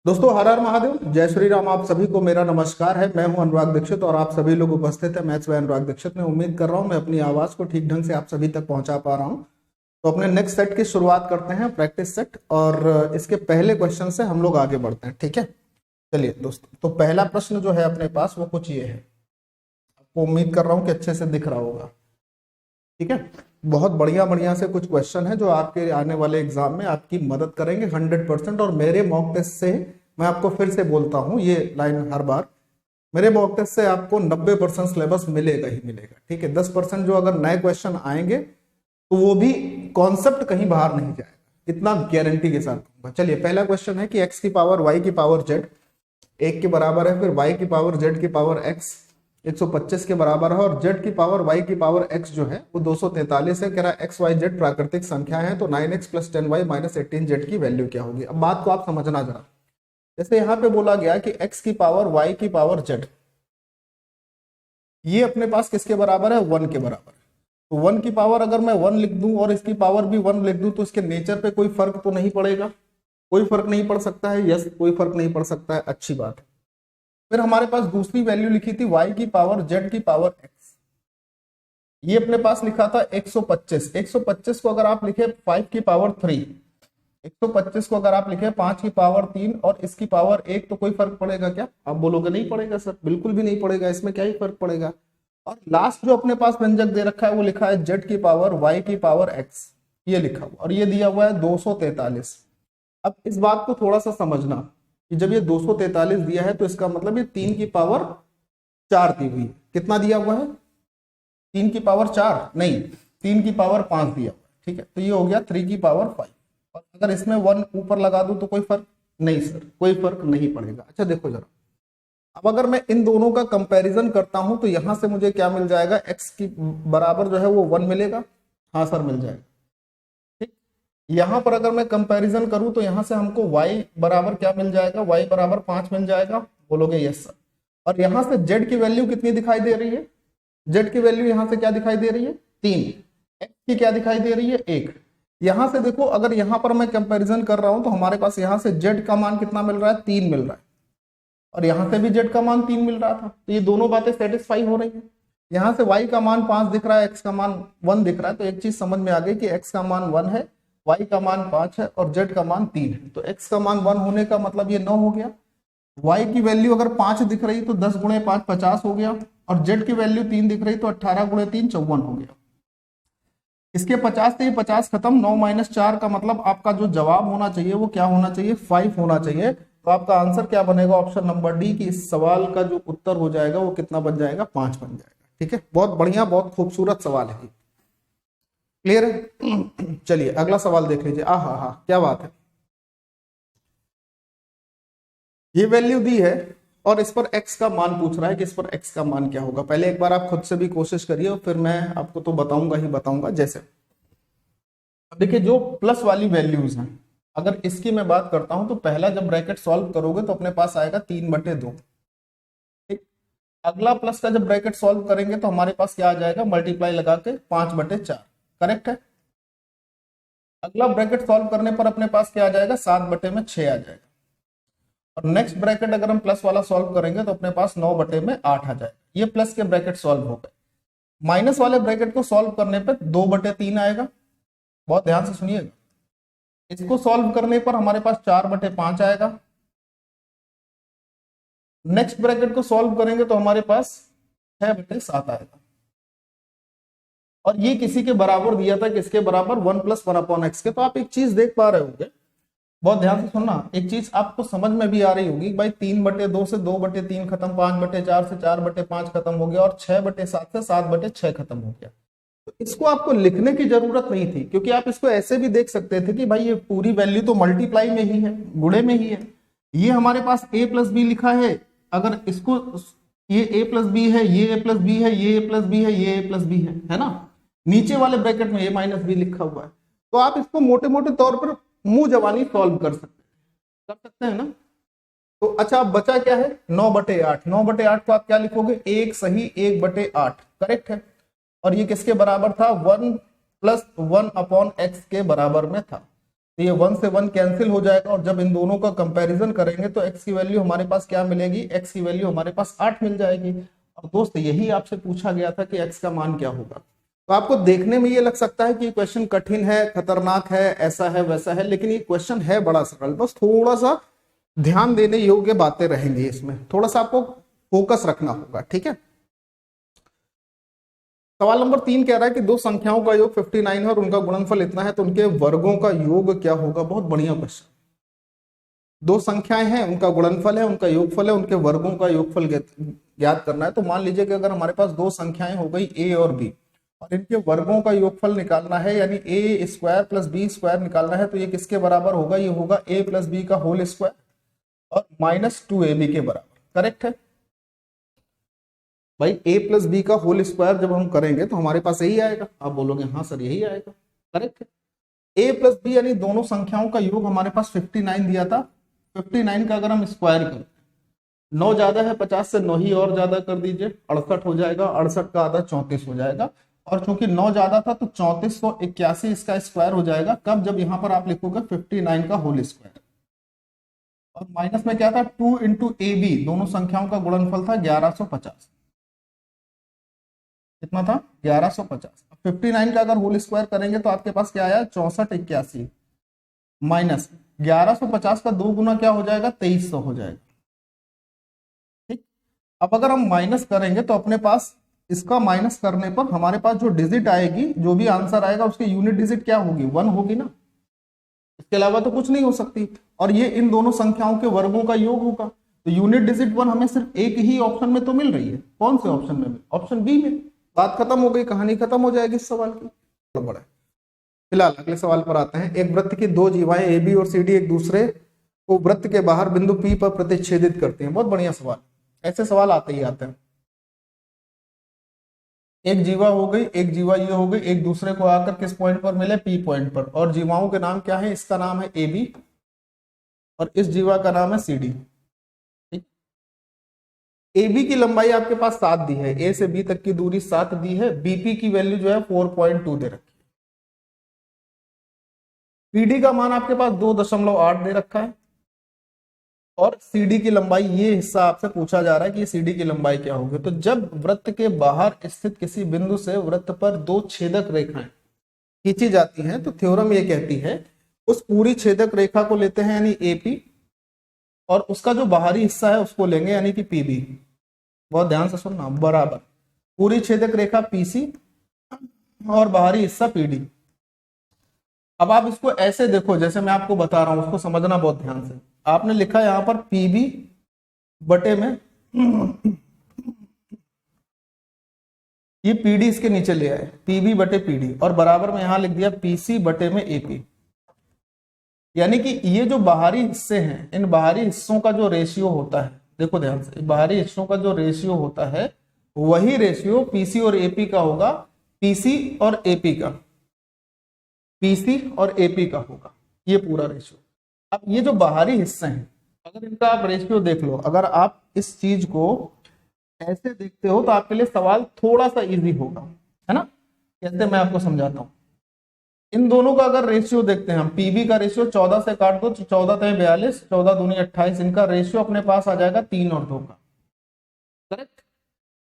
दोस्तों, हर हर महादेव, जय श्री राम। आप सभी को मेरा नमस्कार है। मैं हूं अनुराग दीक्षित और आप सभी लोग उपस्थित हैं मैथ्स बाय अनुराग दीक्षित में। उम्मीद कर रहा हूं मैं अपनी आवाज को ठीक ढंग से आप सभी तक पहुंचा पा रहा हूं। तो अपने नेक्स्ट सेट की शुरुआत करते हैं, प्रैक्टिस सेट, और इसके पहले क्वेश्चन से हम लोग आगे बढ़ते हैं। ठीक है, चलिए दोस्तों, तो पहला प्रश्न जो है अपने पास वो कुछ ये है। आपको उम्मीद कर रहा हूँ कि अच्छे से दिख रहा होगा। ठीक है, बहुत बढ़िया बढ़िया से कुछ क्वेश्चन है जो आपके आने वाले एग्जाम में आपकी मदद करेंगे 100%। और मेरे मॉक टेस्ट से, मैं आपको फिर से बोलता हूं ये लाइन हर बार, मेरे मॉक टेस्ट से आपको 90% सिलेबस मिलेगा ही मिलेगा। ठीक है, 10% जो अगर नए क्वेश्चन आएंगे तो वो भी कॉन्सेप्ट कहीं बाहर नहीं जाएगा, इतना गारंटी के साथ कहूंगा। चलिए, पहला क्वेश्चन है कि एक्स की पावर वाई की पावर जेड 1 के बराबर है, फिर वाई की पावर जेड की पावर एक्स 125 के बराबर है, और जेड की पावर वाई की पावर एक्स जो है वो 243 है। कह रहा है एक्स वाई जेड प्राकृतिक संख्या है, तो 9x + 10y - 18z की वैल्यू क्या होगी। अब बात को आप समझना जरा। जैसे यहाँ पे बोला गया कि x की पावर y की पावर z, ये अपने पास किसके बराबर है? 1 के बराबर है। तो 1 की पावर अगर मैं 1 लिख दूं और इसकी पावर भी 1 लिख दूं तो इसके नेचर पे कोई फर्क तो नहीं पड़ेगा? कोई फर्क नहीं पड़ सकता है। यस, कोई फर्क नहीं पड़ सकता है, अच्छी बात है। फिर हमारे पास दूसरी वैल्यू लिखी थी y की पावर z की पावर x, ये अपने पास लिखा था 125। 125 को अगर आप लिखे 5 की पावर 3, 125 को अगर आप लिखे 5 की पावर 3 और इसकी पावर 1, तो कोई फर्क पड़ेगा क्या? आप बोलोगे नहीं पड़ेगा सर, बिल्कुल भी नहीं पड़ेगा, इसमें क्या ही फर्क पड़ेगा। और लास्ट जो अपने पास व्यंजक दे रखा है वो लिखा है z की पावर y की पावर x, ये लिखा हुआ, और ये दिया हुआ है 243। अब इस बात को थोड़ा सा समझना कि जब ये 243 दिया है तो इसका मतलब ये 3 की पावर 4 दी हुई है। कितना दिया हुआ है? 3 की पावर 4 नहीं, 3 की पावर 5 दिया हुआ है। ठीक है, तो ये हो गया 3 की पावर 5। और अगर इसमें 1 ऊपर लगा दूं तो कोई फर्क नहीं सर, कोई फर्क नहीं पड़ेगा। अच्छा देखो जरा, अब अगर मैं इन दोनों का कंपैरिजन करता हूं तो यहां से मुझे क्या मिल जाएगा? x की बराबर जो है वो 1 मिलेगा। हाँ सर, मिल जाएगा। ठीक, यहां पर अगर मैं कंपैरिजन करूं तो यहां से हमको y बराबर क्या मिल जाएगा? y बराबर 5 मिल जाएगा। बोलोगे यस सर। और यहां से z की वैल्यू कितनी दिखाई दे रही है? z की वैल्यू यहां से क्या दिखाई दे रही है? 3। x की क्या दिखाई दे रही है? 1। यहां से देखो, अगर यहां पर मैं कंपैरिजन कर रहा हूं तो हमारे पास यहां से z का मान कितना मिल रहा है? 3 मिल रहा है, और यहां से भी z का मान 3 मिल रहा था। तो ये दोनों बातें सेटिस्फाई हो रही है। यहां से y का मान 5 दिख रहा है, x का मान 1 दिख रहा है, तो एक चीज समझ में आ गई कि x का मान 1 है, y का मान 5 है और z का मान 3 है। तो x का मान 1 होने का मतलब ये 9 हो गया। y की वैल्यू अगर 5 दिख रही तो 10 × 5 50 हो गया, और z की वैल्यू 3 दिख रही तो 18 × 3 54 हो गया। इसके 50 से ये 50 खत्म, 9 - 4 का मतलब आपका जो जवाब होना चाहिए वो क्या होना चाहिए? 5 होना चाहिए। तो आपका आंसर क्या बनेगा? ऑप्शन नंबर डी, की इस सवाल का जो उत्तर हो जाएगा वो कितना बन जाएगा? 5 बन जाएगा। ठीक है, बहुत बढ़िया, बहुत खूबसूरत सवाल है। क्लियर है? चलिए अगला सवाल देख लीजिए। हा, क्या बात है। ये वैल्यू दी है और इस पर x का मान पूछ रहा है कि इस पर x का मान क्या होगा। पहले एक बार आप खुद से भी कोशिश करिए और फिर मैं आपको तो बताऊंगा ही बताऊंगा। जैसे अब देखिए, जो प्लस वाली वैल्यूज हैं, अगर इसकी मैं बात करता हूं तो पहला जब ब्रैकेट सॉल्व करोगे तो अपने पास आएगा 3/2। ठीक, अगला प्लस का जब ब्रैकेट सॉल्व करेंगे तो हमारे पास क्या आ जाएगा? मल्टीप्लाई लगा के 5/4। करेक्ट है। अगला ब्रैकेट सॉल्व करने पर अपने पास क्या आ जाएगा? 7/6 आ जाएगा। और नेक्स्ट ब्रैकेट अगर हम प्लस वाला सॉल्व करेंगे तो अपने पास 9/8 आ जाएगा। ये प्लस के ब्रैकेट सॉल्व हो गए। माइनस वाले ब्रैकेट को सॉल्व करने पर 2/3 आएगा। बहुत ध्यान से सुनिएगा। इसको सॉल्व करने पर हमारे पास 4/5 आएगा। नेक्स्ट ब्रैकेट को सॉल्व करेंगे तो हमारे पास 6/7 आएगा। और ये किसी के बराबर दिया था, किसके बराबर? 1 + 1/x के। तो आप एक चीज देख पा रहे होंगे, बहुत ध्यान से सुनना, एक चीज आपको समझ में भी आ रही होगी भाई। 3/2 से 2/3 खत्म, 5/4 से 4/5 खत्म हो गया, और 6/7 से 7/6 खत्म हो गया। तो इसको आपको लिखने की जरूरत नहीं थी, क्योंकि आप इसको ऐसे भी देख सकते थे कि भाई ये पूरी वैल्यू तो मल्टीप्लाई में ही है, गुणे में ही है। ये हमारे पास a + b लिखा है, अगर इसको, ये a + b है, ये a + b है, ये a + b है, ये a + b है ना। नीचे वाले ब्रैकेट में a - b लिखा हुआ है। तो आप इसको मोटे मोटे तौर पर मुंह जवानी सॉल्व कर सकते हैं ना। तो अच्छा, अब बचा क्या है? 9/8। 9/8 को आप क्या लिखोगे? 1 सही 1/8। करेक्ट है। और ये किसके बराबर था? 1 + 1/x के बराबर में था। तो ये 1 से 1 कैंसिल हो जाएगा और जब इन दोनों का कंपैरिजन करेंगे तो x की वैल्यू हमारे पास क्या मिलेगी, x की वैल्यू हमारे पास 8 मिल जाएगी। और दोस्त यही आपसे पूछा गया था कि x का मान क्या होगा। तो आपको देखने में ये लग सकता है कि क्वेश्चन कठिन है, खतरनाक है, ऐसा है वैसा है, लेकिन ये क्वेश्चन है बड़ा सरल, बस थोड़ा सा ध्यान देने योग्य बातें रहेंगी इसमें, थोड़ा सा आपको फोकस रखना होगा, ठीक है। सवाल नंबर 3 कह रहा है कि दो संख्याओं का योग 59 है और उनका गुणनफल इतना है तो उनके वर्गों का योग क्या होगा। बहुत बढ़िया क्वेश्चन। दो संख्याएं हैं, उनका गुणनफल है, उनका योगफल है, उनके वर्गों का योगफल ज्ञात करना है। तो मान लीजिए कि अगर हमारे पास दो संख्याएं हो गई a और b और इनके वर्गों का योगफल निकालना है, यानी a square plus b square निकालना है, तो ये किसके बराबर होगा, ये होगा a प्लस बी का होल स्क्वायर और -2ab के बराबर। करेक्ट है भाई, a प्लस बी का होल स्क्वायर जब हम करेंगे तो हमारे पास यही आएगा। आप बोलोगे हाँ सर यही आएगा, करेक्ट है। a प्लस बी यानी दोनों संख्याओं का योग हमारे पास 59 दिया था। 59 का अगर हम स्क्वायर करें, 9 ज्यादा है 50 से, 9 ही और ज्यादा कर दीजिए, 68 हो जाएगा, 68 का आधा 34 हो जाएगा। और चूंकि 9 ज्यादा था तो 3481 इसका स्क्वायर हो जाएगा। कब, जब यहां पर आप लिखोगे 59 का होल स्क्वायर और माइनस में क्या था 2 इंटू ए बी, दोनों संख्याओं का गुणनफल था 1150। कितना था 1150। 59 का अगर होल स्क्वायर करेंगे तो आपके पास क्या आया 6481 माइनस 1150 का 2 गुना क्या हो जाएगा 2300 हो जाएगा। ठीक, अब अगर हम माइनस करेंगे तो अपने पास इसका माइनस करने पर हमारे पास जो डिजिट आएगी, जो भी आंसर आएगा उसकी यूनिट डिजिट क्या होगी 1 होगी ना, इसके अलावा तो कुछ नहीं हो सकती। और ये इन दोनों संख्याओं के वर्गों का योग होगा। तो यूनिट डिजिट 1 हमें सिर्फ एक ही ऑप्शन में तो मिल रही है। कौन से ऑप्शन में? ऑप्शन बी में। बात खत्म हो गई, कहानी खत्म हो जाएगी इस सवाल की। बड़ा फिलहाल अगले सवाल पर आते हैं। एक वृत्त की दो जीवाएं ए बी और सी डी एक दूसरे को वृत्त के बाहर बिंदु पी पर प्रतिच्छेदित करते हैं। बहुत बढ़िया सवाल, ऐसे सवाल आते ही आते हैं। एक जीवा हो गई, एक जीवा ये हो गई, एक दूसरे को आकर किस पॉइंट पर मिले, पी पॉइंट पर। और जीवाओं के नाम क्या है, इसका नाम है ए बी और इस जीवा का नाम है सी डी। ए बी की लंबाई आपके पास 7 दी है, ए से बी तक की दूरी 7 दी है, बीपी की वैल्यू जो है 4.2 दे रखी है, पीडी का मान आपके पास 2.8 दे रखा है और सीडी की लंबाई, ये हिस्सा आपसे पूछा जा रहा है कि सीडी की लंबाई क्या होगी। तो जब वृत्त के बाहर स्थित किसी बिंदु से वृत्त पर दो छेदक रेखाएं खींची जाती हैं तो थ्योरम ये कहती है उस पूरी छेदक रेखा को लेते हैं यानी एपी और उसका जो बाहरी हिस्सा है उसको लेंगे यानी कि पीबी। बहुत ध्यान से सुनना, बराबर पूरी छेदक रेखा पीसी और बाहरी हिस्सा पीडी। अब आप इसको ऐसे देखो जैसे मैं आपको बता रहा हूं, उसको समझना बहुत ध्यान से। आपने लिखा यहां पर पीबी बटे में ये पीडी इसके नीचे ले आए, पीबी बटे पीडी और बराबर में यहां लिख दिया पीसी बटे में एपी। यानी कि ये जो बाहरी हिस्से हैं, इन बाहरी हिस्सों का जो रेशियो होता है, देखो ध्यान से, बाहरी हिस्सों का जो रेशियो होता है वही रेशियो पीसी और एपी का होगा, पीसी और एपी का, पीसी और एपी का होगा ये पूरा रेशियो। अब ये जो बाहरी हिस्से हैं अगर इनका आप रेशियो देख लो, अगर आप इस चीज को ऐसे देखते हो तो आपके लिए सवाल थोड़ा सा इजी होगा, है ना। कैसे, मैं आपको समझाता हूं। इन दोनों का अगर रेशियो देखते हैं हम, पीबी का रेशियो 14 से काट दो, 14 3 42, 14 दूनी 28, इनका रेशियो अपने पास आ जाएगा 3 और 2 का, करेक्ट।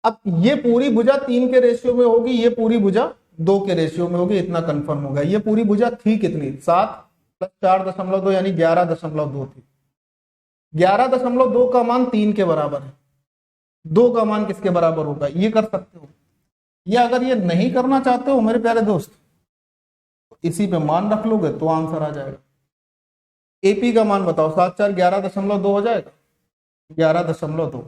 अब ये पूरी भुजा 3 के रेशियो में होगी, ये पूरी भुजा 2 के रेशियो में होगी, इतना कंफर्म होगा। ये पूरी भुजा थी कितनी, 7 + 4.2 यानी 11.2 थी। 11.2 का मान 3 के बराबर है, 2 का मान किसके बराबर होगा, ये कर सकते हो। या अगर ये नहीं करना चाहते हो मेरे प्यारे दोस्त, इसी पे मान रख लोगे तो आंसर आ जाएगा। एपी का मान बताओ, 7 4 11.2 हो जाएगा, 11.2।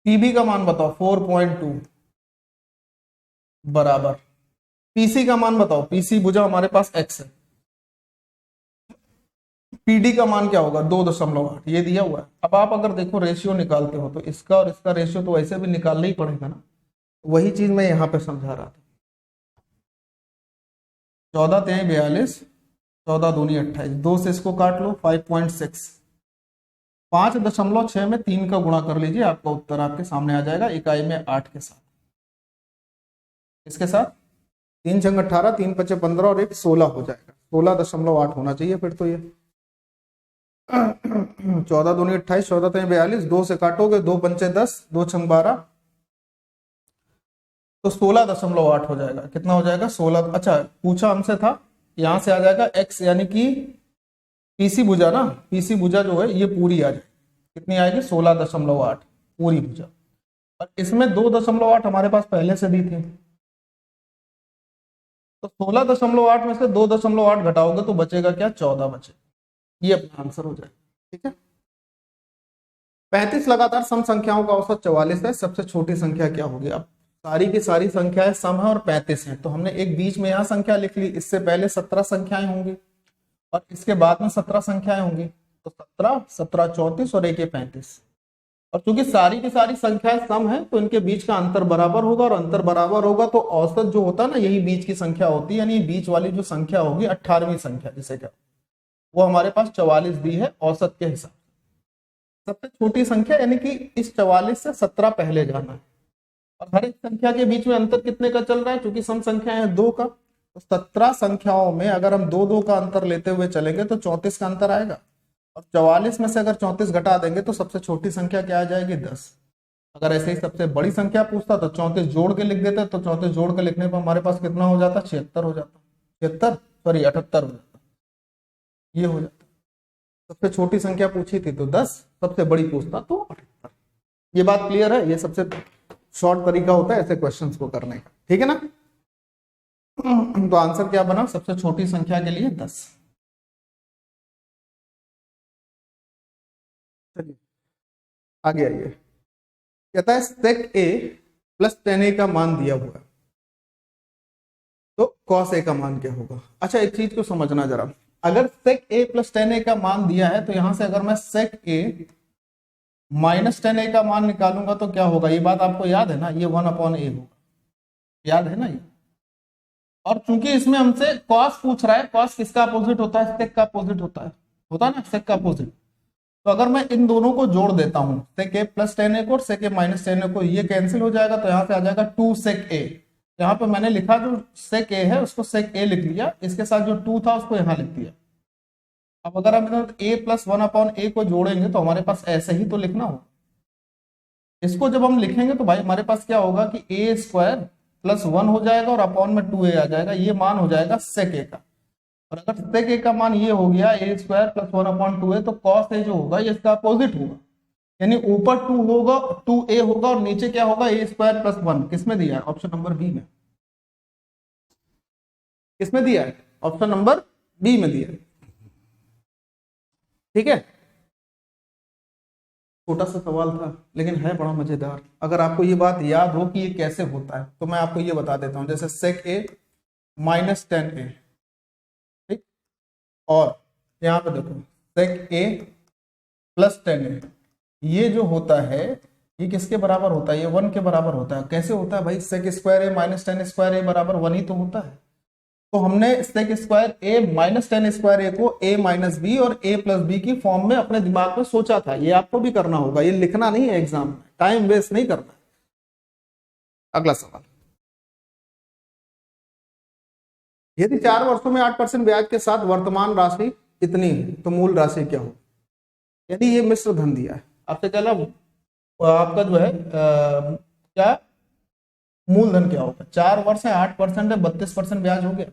पीबी का मान बताओ 4.2 बराबर। पीसी का मान बताओ, पीसी भुजा हमारे पास x है, पीडी का मान क्या होगा 2.8, ये दिया हुआ है। अब आप अगर देखो रेशियो निकालते हो तो इसका और इसका रेशियो तो वैसे भी निकालना ही पड़ेगा ना, वही चीज मैं यहां पे समझा रहा था। 14 3 42, 14 दूनी 28, 2 से इसको काट लो 5.6, 5.6 में 3 का गुणा कर लीजिए, आपका उत्तर आपके सामने आ जाएगा इकाई में 8 के साथ। इसके साथ 3 × 18, 3 × 5 15 और 1 16 हो जाएगा। 16.8 होना चाहिए फिर तो ये 14 दूनी 28, 14 3 42, 2 से काटोगे 2 पंचे 10, 2 छंग 12, तो 16.8 हो जाएगा। कितना हो जाएगा 16। अच्छा पूछा हमसे था, यहां से आ जाएगा x, यानी कि पीसी भुजा ना, पीसी भुजा जो है ये पूरी आ जाएगी। कितनी आएगी 16.8 पूरी भुजा। और इसमें 2.8 हमारे पास पहले से दी थी, तो 16.8 में से 2.8 घटाओगे तो बचेगा क्या 14 बचे। ये अपना आंसर हो जाएगा। ठीक है, 35 लगातार सम संख्याओं का औसत 44 है, सबसे छोटी संख्या क्या होगी। अब सारी की सारी संख्याएं सम है और 35 है, तो हमने एक बीच में यहां संख्या लिख ली। इससे पहले 17 संख्याएं होंगी और इसके बाद में 17 संख्याएं होंगी, तो 17 17 34 और 1 35। और चूंकि सारी की सारी संख्याएं सम है तो इनके बीच का अंतर बराबर होगा, और अंतर बराबर होगा तो औसत जो होता है ना, यही बीच की संख्या होती है, यानी बीच वाली जो संख्या होगी 18वीं संख्या जिसे क्या, वो हमारे पास 44 दी है औसत के हिसाब। सबसे छोटी संख्या यानी कि इस 44 से 17 पहले जाना है। और हर एक संख्या के बीच में अंतर कितने का चल रहा है, क्योंकि सम संख्या है 2 का, तो 17 संख्याओं में अगर हम 2 का अंतर लेते हुए चलेंगे तो 34 का अंतर आएगा। और 44 में से अगर 34 घटा देंगे तो सबसे छोटी संख्या क्या आ जाएगी 10। अगर ऐसे ही सबसे बड़ी संख्या पूछता तो 34 जोड़ के लिख देते, तो 34 जोड़ के लिखने पर हमारे पास कितना हो जाता 76 हो जाता, 78 सॉरी 78 हो जाता, ये हो जाता। सबसे छोटी संख्या पूछी थी तो 10, सबसे बड़ी पूछता तो 78। ये बात क्लियर है, ये सबसे शॉर्ट तरीका होता है ऐसे क्वेश्चंस को करने का। ठीक है ना, तो आंसर क्या बना सबसे छोटी संख्या के लिए 10। चलिए आगे आइए, कहता है sec a plus tan a का मान दिया हुआ है, तो cos a का मान क्या होगा। अच्छा एक चीज को समझना जरा, अगर sec a plus tan a का मान दिया है तो यहां से अगर मैं sec a minus tan a का मान निकालूंगा तो क्या होगा, ये बात आपको याद है ना, ये 1/a होगा, याद है ना ये। और चूंकि इसमें हमसे cos पूछ रहा है, cos किसका अपोजिट होता है, sec का अपोजिट होता है ना, sec का अपोजिट। तो अगर मैं इन दोनों को जोड़ देता हूं, sec a plus tan a को और sec a minus tan a को, ये कैंसिल हो जाएगा, तो यहाँ पे आ जाएगा 2 sec a। यहाँ पे मैंने लिखा जो sec a है उसको sec a लिख लिया, इसके साथ जो 2 था उसको यहाँ लिख दिया। अब अगर हम इधर a प्लस 1/a को जोड़ेंगे तो हमारे पास ऐसे ही तो लिखना होगा। इसको जब हम लिखेंगे तो भाई हमारे पास क्या होगा कि a स्क्वायर प्लस 1 हो जाएगा और अपॉन में 2a आ जाएगा, ये मान हो जाएगा sec a का। और अगर sec a का मान ये हो गया a स्क्वायर प्लस 1/2a, तो cos a जो होगा ये इसका अपोजिट होगा, यानी ऊपर 2 होगा 2a होगा और नीचे क्या होगा a स्क्वायर प्लस 1। किसमें दिया है, ऑप्शन नंबर बी में। किसमें दिया है, ऑप्शन नंबर बी में दिया है। ठीक है, छोटा सा सवाल था लेकिन है बड़ा मजेदार। अगर आपको ये बात याद हो कि ये कैसे होता है तो मैं आपको ये बता देता हूं, जैसे sec a minus tan a, ठीक, और यहाँ पे देखो sec a plus tan a, ये जो होता है ये किसके बराबर होता है, ये 1 के बराबर होता है। कैसे होता है भाई, sec square a minus tan square a बराबर 1 ही तो होता है। तो हमने sec square a minus tan square a को a माइनस बी और a प्लस बी की फॉर्म में अपने दिमाग में सोचा था। ये आपको भी करना होगा, ये लिखना नहीं है एग्जाम में, टाइम वेस्ट नहीं करना। अगला सवाल, यदि 4 वर्षों में 8% ब्याज के साथ वर्तमान राशि इतनी है तो मूल राशि क्या हो। यदि ये मिश्र धन दिया है आपसे, चला आपका जो है क्या मूलधन क्या होगा। 4 वर्ष है, 8% है, 32% ब्याज हो गया।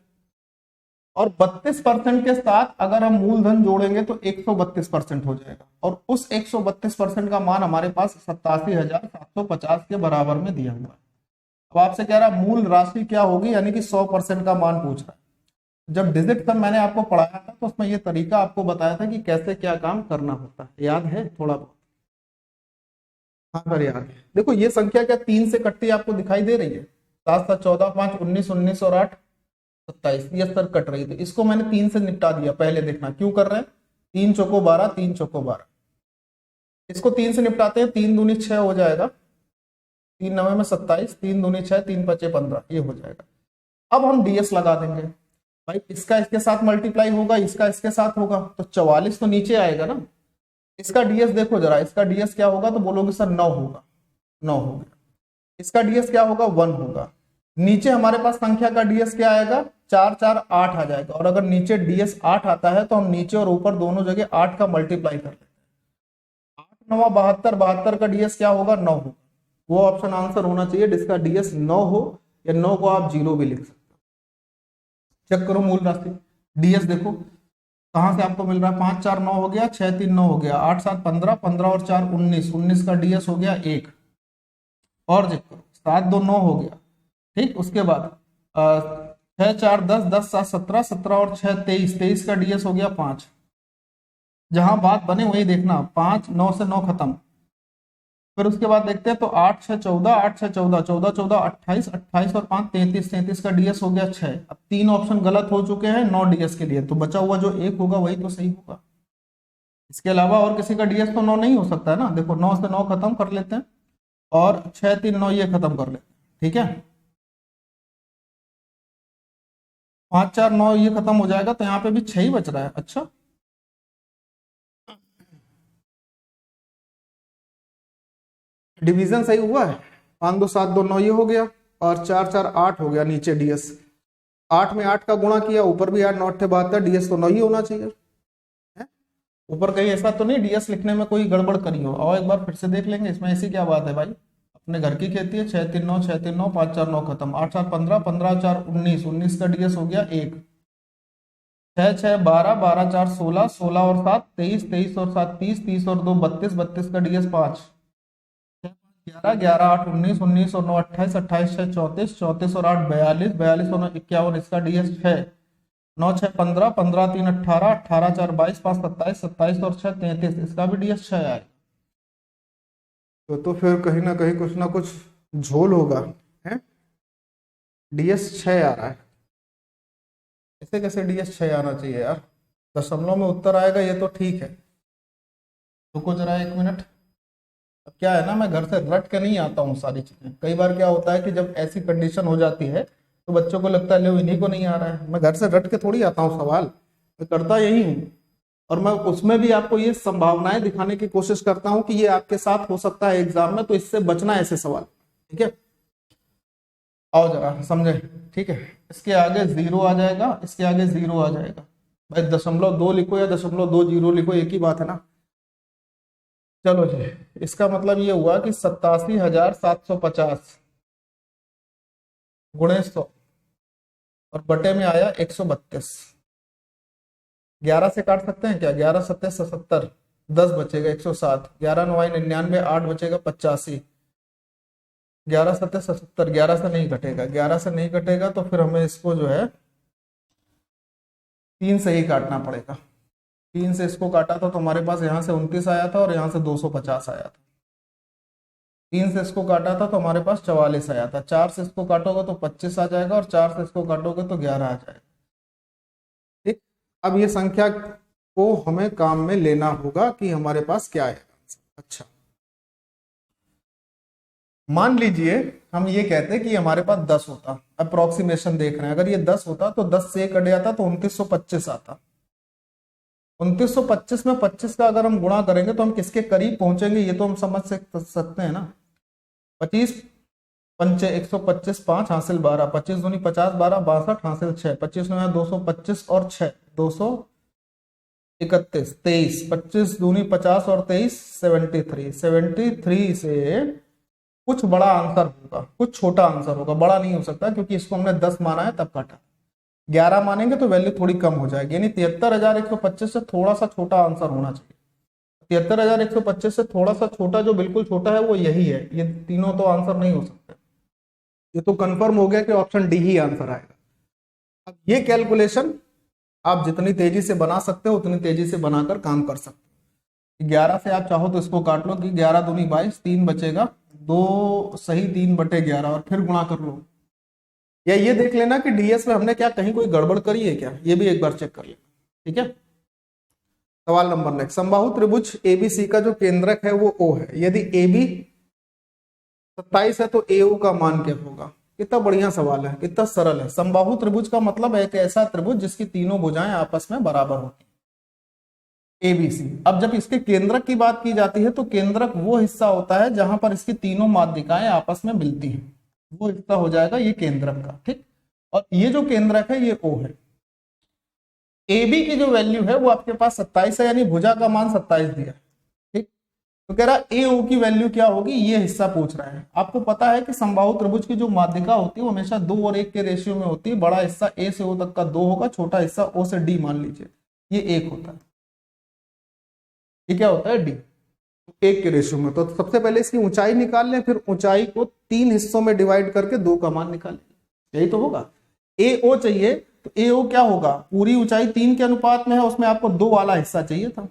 और 32% के साथ अगर हम मूलधन जोड़ेंगे तो 132% हो जाएगा, और उस 132% का मान हमारे पास 87,750 के बराबर में दिया हुआ है। अब आपसे कह रहा मूल राशि क्या होगी, यानी कि 100% का मान पूछ रहा है। जब डिजिट सम मैंने आपको पढ़ाया था तो उसमें यह तरीका आपको बताया था कि कैसे क्या काम करना होता है, याद है थोड़ा बहुत। हाँ सर याद है। देखो ये संख्या क्या 3 से कटती आपको दिखाई दे रही है, 7 7 14 5 19 19 और 8 27, ये सर कट रही थी। इसको मैंने 3 से निपटा दिया। पहले देखना क्यों कर रहे हैं, 3 चौको 12 3 चौको 12, इसको 3 से निपटाते हैं, 3 दूनी 6 हो जाएगा, 3 9 में 27, 3 दूनी 6 3 5 15, ये हो जाएगा। अब हम डीएस लगा देंगे भाई, इसका इसके साथ मल्टीप्लाई होगा, इसका इसके साथ होगा, तो 44 तो नीचे आएगा ना। इसका डीएस देखो जरा, इसका डीएस क्या होगा, तो बोलोगे सर 9 होगा, 9 हो गया। इसका डीएस क्या होगा 1 होगा, नीचे हमारे पास संख्या का डीएस क्या आएगा, 4 4 8 आ जाएगा। और अगर नीचे डीएस 8 आता है तो हम नीचे और ऊपर दोनों जगह 8 का मल्टीप्लाई कर लेते हैं। 8 9 72, 72 का डीएस क्या होगा, 9 होगा। वो ऑप्शन आंसर होना चाहिए जिसका डीएस 9 हो, या 9 को आप 0 भी लिख सकते हो। चेक करो मूल राशि, डीएस देखो कहां से आपको मिल रहा है, 5 4 9 हो गया, 6 3 9 हो गया, 8 7 15, 15 और 4 19, 19 का डीएस हो गया 1। और चेक करो 7 2 9 हो गया, ठीक। उसके बाद 6 4 10, 10 7 17, 17 और 6 23, 23 का डीएस हो गया 5। जहां बात बने वही देखना, 5 9 से 9 खत्म। फिर उसके बाद देखते हैं तो 8 6 14, 8 6 14, 14 14 28, 28 और 5 33, 33 का डीएस हो गया 6। अब 3 ऑप्शन गलत हो चुके हैं 9 डीएस के लिए, तो बचा हुआ जो 1 होगा वही तो सही होगा। इसके अलावा और किसी का डीएस तो 9 नहीं हो सकता है ना। देखो 9 से 9 खत्म कर लेते हैं, और 6 3 9 ये खत्म कर लेते हैं, ठीक है। 5 4 9 ये खत्म हो जाएगा, तो यहाँ पे भी 6 ही बच रहा है। अच्छा, डिवीजन सही हुआ है। 5 2 7 2 9 ये हो गया, और 4 4 8 हो गया नीचे डीएस। 8 में 8 का गुणा किया, ऊपर भी 8 9 8 72, डीएस तो 9 ही होना चाहिए है? ऊपर कहीं ऐसा तो नहीं डीएस लिखने में कोई गड़बड़ करी हो। और एक बार फिर से देख लेंगे, इसमें ऐसी क्या बात है भाई, अपने घर की खेती है। 6 3 9, 6 3 9, 5 4 9 खत्म, 8 7 15, 15 4 19, 19 का डीएस हो गया 1। 6 6 12, 12 4 16, 16 और 7 23, 23 और 7 30, 30 और 2 32, 32 का डीएस 5। 11 11 8 19, 19 और 9 28, 28 6 34, 34 और 8 42, 42 और 9 51, इसका डीएस 6। 9 6 15, 15 3 18, 18 4 22, 5 27, 27 और 6 33, इसका भी डीएस 6 आएगा। तो फिर कहीं ना कहीं कुछ ना कुछ झोल होगा है। डीएस 6 आ रहा है, ऐसे कैसे डीएस 6 आना चाहिए यार, दशमलव में उत्तर आएगा ये तो ठीक है। रुको जरा 1 मिनट। अब क्या है ना, मैं घर से रट के नहीं आता हूँ सारी चीजें। कई बार क्या होता है कि जब ऐसी कंडीशन हो जाती है तो बच्चों को लगता है लो इन्हीं को नहीं आ रहा है। मैं घर से रट के थोड़ी आता हूँ सवाल, मैं करता यही हूँ। और मैं उसमें भी आपको ये संभावनाएं दिखाने की कोशिश करता हूं कि ये आपके साथ हो सकता है एग्जाम में, तो इससे बचना है ऐसे सवाल, ठीक है। आओ जरा समझे, ठीक है। इसके आगे 0 आ जाएगा, इसके आगे 0 आ जाएगा। भाई 0.2 लिखो या 0.20 लिखो, एक ही बात है ना। चलो जी, इसका मतलब ये हुआ कि 87,750 गुणे 100 और बटे में आया 132। 11 से काट सकते हैं क्या, 11 7 77, 10 बचेगा 107, 11 9 99, 8 बचेगा 85, 11 7 77, 11 से नहीं कटेगा, 11 से नहीं कटेगा तो फिर हमें इसको जो है 3 से ही काटना पड़ेगा। 3 से इसको काटा था तो हमारे पास यहाँ से 29 आया था और यहाँ से 250 आया था। 3 से इसको काटा था तो हमारे पास 44 आया था। 4 से इसको काटोगे तो 25 आ जाएगा, और 4 से इसको काटोगे तो 11 आ जाएगा, ठीक। अब ये संख्या को हमें काम में लेना होगा कि हमारे पास क्या है। अच्छा, मान लीजिए हम ये कहते हैं कि हमारे पास 10 होता, अप्रोक्सीमेशन देख रहे हैं, अगर ये 10 होता तो 10 से कट जाता तो 2925 आता। 2925 में 25 का अगर हम गुणा करेंगे तो हम किसके करीब पहुंचेंगे ये तो हम समझ सकते हैं ना। 25 पंचे 125, 5 हासिल 12, 25 दूनी 50, 12 62 हासिल 6, 25 में 225 और 6 231, 23, 25 दूनी 50 और 23 73, 73 से कुछ बड़ा आंसर होगा, कुछ छोटा आंसर होगा, बड़ा नहीं हो सकता क्योंकि इसको हमने 10 माना है तब काटा। 11 मानेंगे तो वैल्यू थोड़ी कम हो जाएगी, यानी 73,125 से थोड़ा सा छोटा आंसर होना चाहिए। 73,125 से थोड़ा सा छोटा, जो बिल्कुल छोटा है वो यही है। ये तीनों तो आंसर नहीं हो सकते। ये तो कंफर्म हो गया कि ऑप्शन डी ही आंसर आएगा। अब ये कैलकुलेशन आप जितनी तेजी से बना सकते हो उतनी तेजी से बनाकर काम कर सकते हो। 11 से आप चाहो तो इसको काट लो कि 11 दूनी 22, 3 बचेगा, 2 सही 3/11 और फिर गुणा कर लो। या ये देख लेना कि डीएस में हमने क्या कहीं कोई गड़बड़ करी है क्या, ये भी एक बार चेक कर लेना, ठीक है। सवाल नंबर नेक्स्ट, समबाहु त्रिभुज एबीसी का जो केंद्रक है वो ओ है। यदि एबी 27 है तो एओ का मान क्या होगा। कितना बढ़िया सवाल है, कितना सरल है। समबाहु त्रिभुज का मतलब है एक ऐसा त्रिभुज जिसकी तीनों भुजाएं आपस में बराबर होती है, एबीसी। अब जब इसके केंद्रक की बात की जाती है तो केंद्रक वो हिस्सा होता है जहां पर इसकी तीनों माध्यिकाएं आपस में मिलती हैं। वो हिस्सा हो जाएगा ये केंद्रक का, ठीक। और ये जो केंद्रक है ये ओ है। ए बी की जो वैल्यू है वो आपके पास 27 है, यानी भुजा का मान 27 दिया है, ठीक। तो कह रहा ए ओ की वैल्यू क्या होगी, ये हिस्सा पूछ रहा है। आपको पता है कि समबाहु त्रिभुज की जो माध्यिका होती है वो हमेशा 2 और 1 के रेशियो में होती है। बड़ा हिस्सा ए से ओ तक का 2 होगा, छोटा हिस्सा ओ से डी मान लीजिए, ये 1 होता है। ये क्या होता है, डी, 1 के रेशियो में। तो सबसे पहले इसकी ऊंचाई निकाल लें, फिर ऊंचाई को 3 हिस्सों में डिवाइड करके 2 का मान निकालें, यही तो होगा। ए ओ चाहिए, तो ए ओ क्या होगा, पूरी ऊंचाई 3 के अनुपात में है, उसमें आपको 2 वाला हिस्सा चाहिए था, है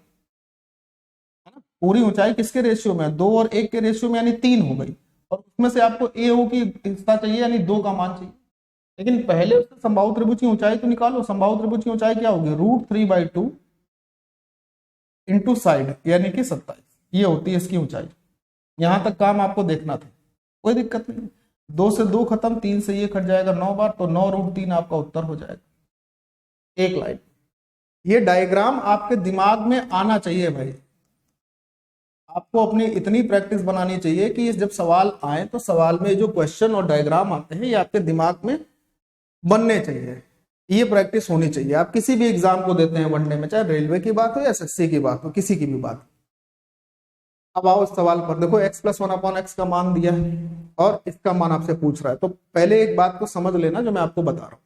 ना। पूरी ऊंचाई किसके रेशियो में है, 2 और 1 के रेशियो में, यानी 3 हो गई। और उसमें से आपको ए ओ की हिस्सा चाहिए, यानी 2 का मान चाहिए। लेकिन पहले उससे समबाहु त्रिभुज की ऊंचाई तो निकालो। समबाहु त्रिभुज की ऊंचाई क्या होगी, √3/2 इंटू साइड, यानी कि 27, ये होती है इसकी ऊंचाई। यहां तक काम आपको देखना था, कोई दिक्कत नहीं। 2 से 2 खत्म, 3 से ये कट जाएगा 9 बार, तो 9√3 आपका उत्तर हो जाएगा, एक लाइन। ये डायग्राम आपके दिमाग में आना चाहिए भाई। आपको अपनी इतनी प्रैक्टिस बनानी चाहिए कि जब सवाल आए तो सवाल में जो क्वेश्चन और डायग्राम आते हैं ये आपके दिमाग में बनने चाहिए। ये प्रैक्टिस होनी चाहिए। आप किसी भी एग्जाम को देते हैं वनडे में, चाहे रेलवे की बात हो या एसएससी की बात हो, किसी की भी बात। अब आओ इस सवाल पर, देखो x+1/x का मान दिया है और इसका मान आपसे पूछ रहा है। तो पहले एक बात को समझ लेना जो मैं आपको बता रहा हूं,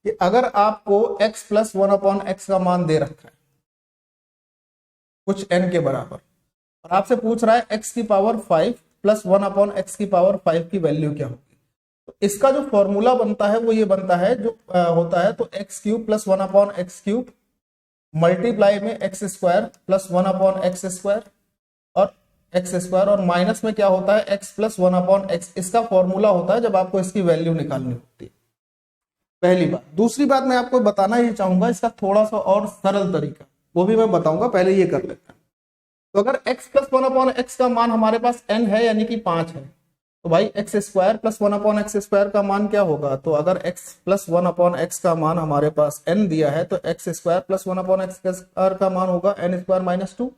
कि अगर आपको x+1/x का मान दे रखा है कुछ n के बराबर, और आपसे पूछ रहा है x⁵ प्लस 1/x की वैल्यू क्या होगी, तो इसका जो फॉर्मूला बनता है वो ये बनता है, जो होता है तो x³ + 1/x³ मल्टीप्लाई में x² + 1/x² और x², और माइनस में क्या होता है x + 1/x। इसका फॉर्मूला होता है जब आपको इसकी वैल्यू निकालनी होती है, पहली बात। दूसरी बात मैं आपको बताना ही चाहूंगा, इसका थोड़ा सा और सरल तरीका, वो भी मैं बताऊंगा, पहले ये कर लेते हैं। तो अगर x + 1/x का मान हमारे पास n है, यानी कि 5 है, तो भाई x² + 1/x² का मान क्या होगा, तो अगर x + 1/x का मान हमारे पास n दिया है, तो x² + 1/x² का मान होगा n² - 2,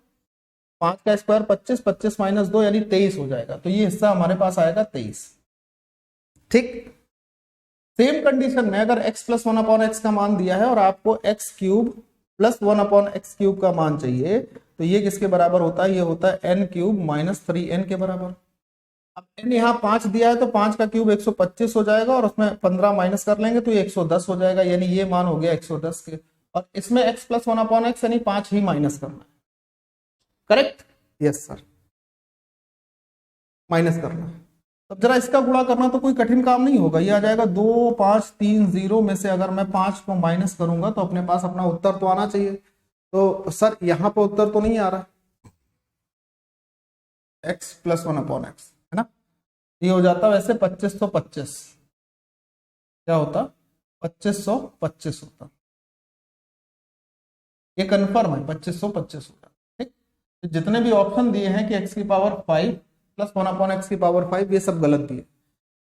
5 का स्क्वायर 25, 25 - 2 यानी 23 हो जाएगा। तो ये हिस्सा हमारे पास आएगा 23, ठीक। सेम कंडीशन में अगर x + 1/x का मान दिया है और आपको x³ + 1/x³ का मान चाहिए, तो ये किसके बराबर होता है, ये होता है n³ - 3n के बराबर। अब n यहाँ 5 दिया है, तो 5 का क्यूब 125 हो जाएगा, और उसमें 15 माइनस कर लेंगे तो ये 110 हो जाएगा, यानी ये मान हो गया 110 के। और इसमें x + 1/x यानी 5 ही माइनस करना है, करेक्ट, यस सर, माइनस करना है। अब जरा इसका गुणा करना तो कोई कठिन काम नहीं होगा, ये आ जाएगा 2 5 3 0 में से अगर मैं 5 को माइनस करूंगा तो अपने पास अपना उत्तर तो आना चाहिए। तो सर यहाँ पे उत्तर तो नहीं आ रहा, x + 1/x, है ना। ये हो जाता वैसे 2525, क्या होता 2525 होता, ये कंफर्म है 2525 होता, ठीक। जितने भी ऑप्शन दिए हैं कि x⁵ + 1/x⁵ ये सब गलत दिए।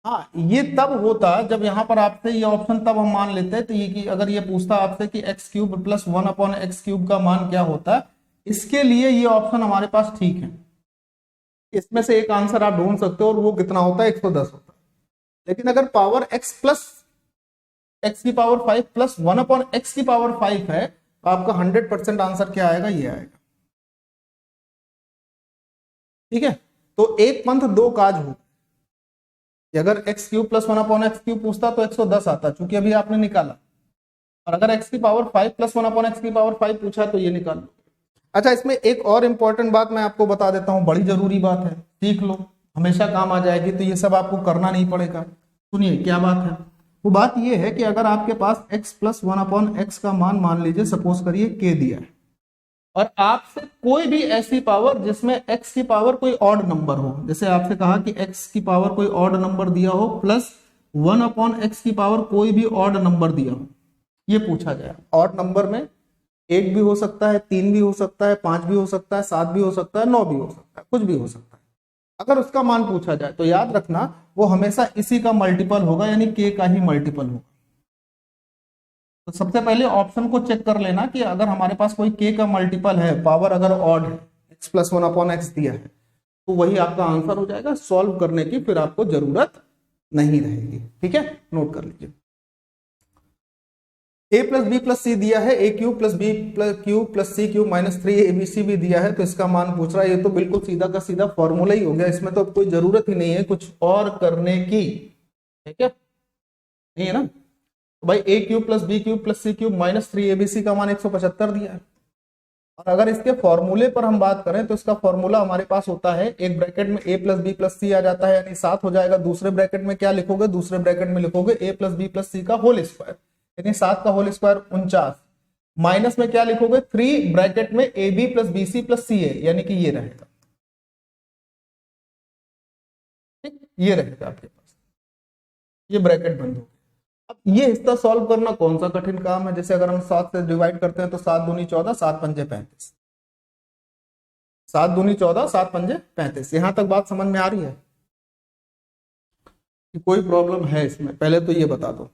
हाँ, ये तब होता जब यहाँ पर आपसे ये ऑप्शन तब हम मान लेते, तो ये कि अगर ये पूछता आपसे कि x³ + 1/x³ का मान क्या होता, इसके लिए ये ऑप्शन हमारे पास ठीक है। इसमें से एक आंसर आप ढूंढ सकते हो और वो कितना होता है, 110 होता है। लेकिन अगर पावर x + x⁵ + 1/x⁵ है, तो आपका 100% आंसर क्या आएगा, ये आएगा, ठीक है। तो एक पंथ दो काज हो, अगर x³ + 1/x³ पूछता तो 110 आता, चूंकि अभी आपने निकाला, और अगर x⁵ + 1/x⁵ पूछा तो ये निकाल लो। अच्छा, इसमें एक और इंपॉर्टेंट बात मैं आपको बता देता हूं, बड़ी जरूरी बात है, सीख लो, हमेशा काम आ जाएगी, तो ये सब आपको करना नहीं पड़ेगा। सुनिए क्या बात है, वो बात ये है कि अगर आपके पास x + 1/x का मान लीजिए सपोज करिए k दिया है, और आपसे कोई भी ऐसी पावर जिसमें x की पावर कोई ऑड नंबर हो, जैसे आपसे कहा कि x की पावर कोई ऑड नंबर दिया हो प्लस 1/x की पावर कोई भी ऑड नंबर दिया हो, ये पूछा जाए। ऑड नंबर में 1 भी हो सकता है, 3 भी हो सकता है, 5 भी हो सकता है, 7 भी हो सकता है, 9 भी हो सकता है, कुछ भी हो सकता है। अगर उसका मान पूछा जाए तो याद रखना वो हमेशा इसी का मल्टीपल होगा, यानी k का ही मल्टीपल होगा। तो सबसे पहले ऑप्शन को चेक कर लेना कि अगर हमारे पास कोई k का मल्टीपल है, पावर अगर ऑड है, x + 1/x दिया है, तो वही आपका आंसर हो जाएगा। सॉल्व करने की फिर आपको जरूरत नहीं रहेगी। ठीक है, नोट कर लीजिए। a plus B plus C दिया है, a cube plus B plus cube plus C cube minus 3abc भी दिया है, तो इसका मान पूछ रहा है। ये तो बिल्कुल सीधा का सीधा फॉर्मूला ही हो गया, इसमें तो कोई जरूरत ही नहीं है कुछ और करने की, ठीक है, नहीं है ना। तो भाई a cube plus B cube plus C cube minus 3abc का मान 175 दिया है। और अगर इसके फॉर्मूले पर हम बात करें तो इसका फॉर्मूला हमारे पास होता है, एक ब्रैकेट में a प्लस बी प्लस सी आ जाता है, यानी 7 हो जाएगा। दूसरे ब्रैकेट में क्या लिखोगे, दूसरे ब्रैकेट में लिखोगे a प्लस बी प्लस सी का होल स्क्वायर, यानी 7 का होल स्क्वायर 49। माइनस में क्या लिखोगे, 3 ब्रैकेट में A B plus B C plus C A, यानी कि ये रहेगा, ठीक, ये रहेगा आपके पास, ये ब्रैकेट बंद हो। अब ये हिस्सा सॉल्व करना कौन सा कठिन काम है। जैसे अगर हम 7 से डिवाइड करते हैं तो 7 दूनी 14, 7 पंजे 35, 7 दूनी 14, 7 पंजे 35। यहां तक बात समझ में आ रही है कि कोई प्रॉब्लम है इसमें? पहले तो ये बता दो।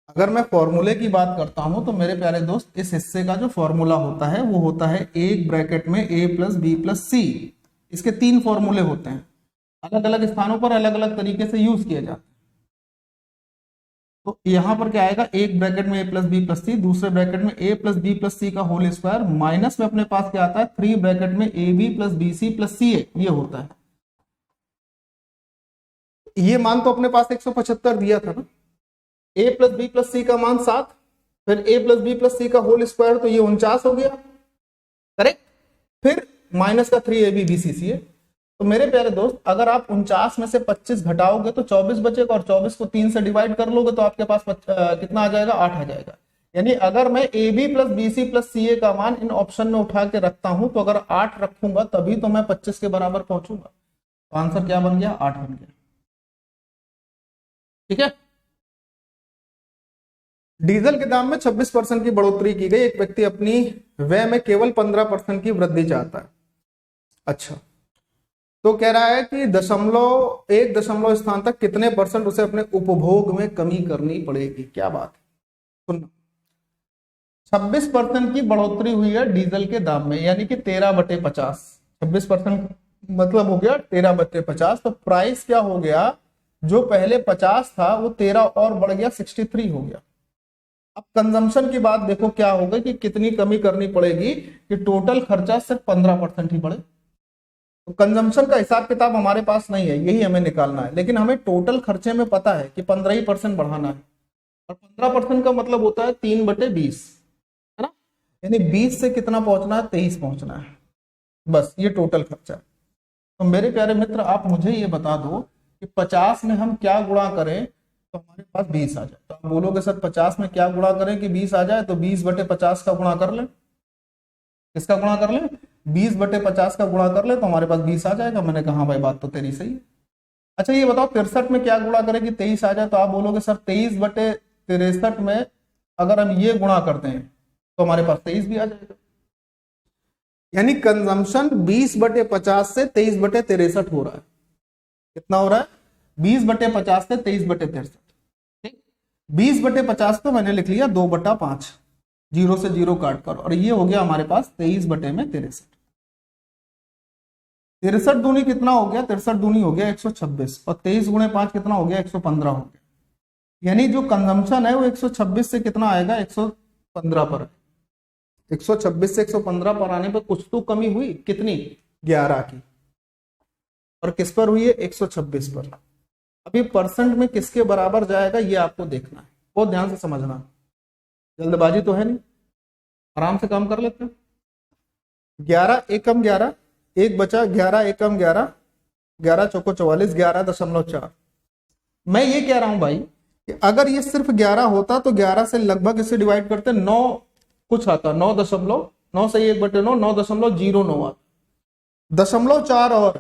अगर मैं फॉर्मूले की बात करता हूं तो मेरे प्यारे दोस्त, इस हिस्से का जो फॉर्मूला होता है वो होता है एक ब्रैकेट में a प्लस बी प्लस सी। इसके 3 फॉर्मूले होते हैं, अलग अलग स्थानों पर अलग अलग तरीके से यूज किए जाते हैं। तो यहां पर क्या आएगा, एक ब्रैकेट में a प्लस बी प्लस सी, दूसरे ब्रैकेट में a प्लस बी प्लस सी का होल स्क्वायर, माइनस में अपने पास क्या आता है, 3 ब्रैकेट में A B plus B C plus C A, ये होता है। ये मान तो अपने पास 175 दिया था ना, a प्लस बी प्लस सी का मान 7, फिर a प्लस बी प्लस सी का होल स्क्वायर, तो ये 49 हो गया, करेक्ट। फिर माइनस का 3ab तो मेरे प्यारे दोस्त, अगर आप 49 में से 25 घटाओगे तो 24 बचेगा, और 24 को 3 से डिवाइड कर लोगे तो आपके पास कितना आ जाएगा, 8 आ जाएगा। यानी अगर मैं A B plus B C plus C A का मान इन ऑप्शन में उठा के रखता हूं तो अगर 8 रखूंगा तभी तो मैं 25 के बराबर पहुंचूंगा। तो आंसर क्या बन गया, 8 बन गया। ठीक है। डीजल के दाम में 26% की बढ़ोतरी की गई, एक व्यक्ति अपनी व्यय में केवल 15% की वृद्धि चाहता है। अच्छा, तो कह रहा है कि 1 स्थान तक कितने परसेंट उसे अपने उपभोग में कमी करनी पड़ेगी। क्या बात है, सुनना, 26% की बढ़ोतरी हुई है डीजल के दाम में, यानी कि 13/50, 26% मतलब हो गया 13/50। तो प्राइस क्या हो गया, जो पहले 50 था वो 13 और बढ़ गया 63 हो गया। अब कंजम्पशन की बात देखो क्या होगा कि कितनी कमी करनी पड़ेगी कि टोटल खर्चा सिर्फ 15% ही बढ़े। तो कंजम्पशन का हिसाब किताब हमारे पास नहीं है, यही हमें निकालना है, लेकिन हमें टोटल खर्चे में पता है कि 15% बढ़ाना है, और 15% का मतलब होता है 3/20, है ना, यानी 20 से कितना पहुंचना है, 23 पहुंचना है, बस ये टोटल खर्चा है। तो मेरे प्यारे मित्र, आप मुझे ये बता दो कि 50 में हम क्या गुणा करें तो हमारे पास 20 आ जाए। तो आप बोलोगे सर 50 में क्या गुणा करें कि 20 आ जाए, तो 20/50 का गुणा कर लें। किसका गुणा कर लें, 20/50 का गुणा कर ले तो हमारे पास 20 आ जाएगा। मैंने कहा भाई बात तो तेरी सही है। अच्छा ये बताओ 63 में क्या गुणा करें कि 23 आ जाए, तो आप बोलोगे सर 23/63 में अगर हम ये गुणा करते हैं तो हमारे पास 23 भी आ जाएगा। यानी कंजम्पशन 20/50 से 23/63 हो रहा है। कितना हो रहा है, 20/50 से 23/63। ठीक, 20/50 तो मैंने लिख लिया 2/5, 0 से 0 काट कर, और ये हो गया हमारे पास 23/63। 63 दूनी कितना हो गया, 63 दूनी हो गया 126, और 23 गुणे 5 कितना हो गया, 115 हो गया। यानी जो कंजम्पशन है वो 126 से कितना आएगा, 115 पर। 126 से 115 पर आने पर कुछ तो कमी हुई, कितनी, 11 की, और किस पर हुई है, 126 पर। अभी परसेंट में किसके बराबर जाएगा ये आपको देखना है, बहुत ध्यान से समझना, जल्दबाजी तो है नहीं, आराम से काम कर लेते हैं। 11 एकम 11, एक बचा, 11 एकम 11, 11 चौको 44, 11.4। मैं ये कह रहा हूं भाई कि अगर ये सिर्फ 11 होता तो 11 से लगभग इसे डिवाइड करते 9 कुछ आता, 9 से 1/9, 9.09 आता, 0.4 और,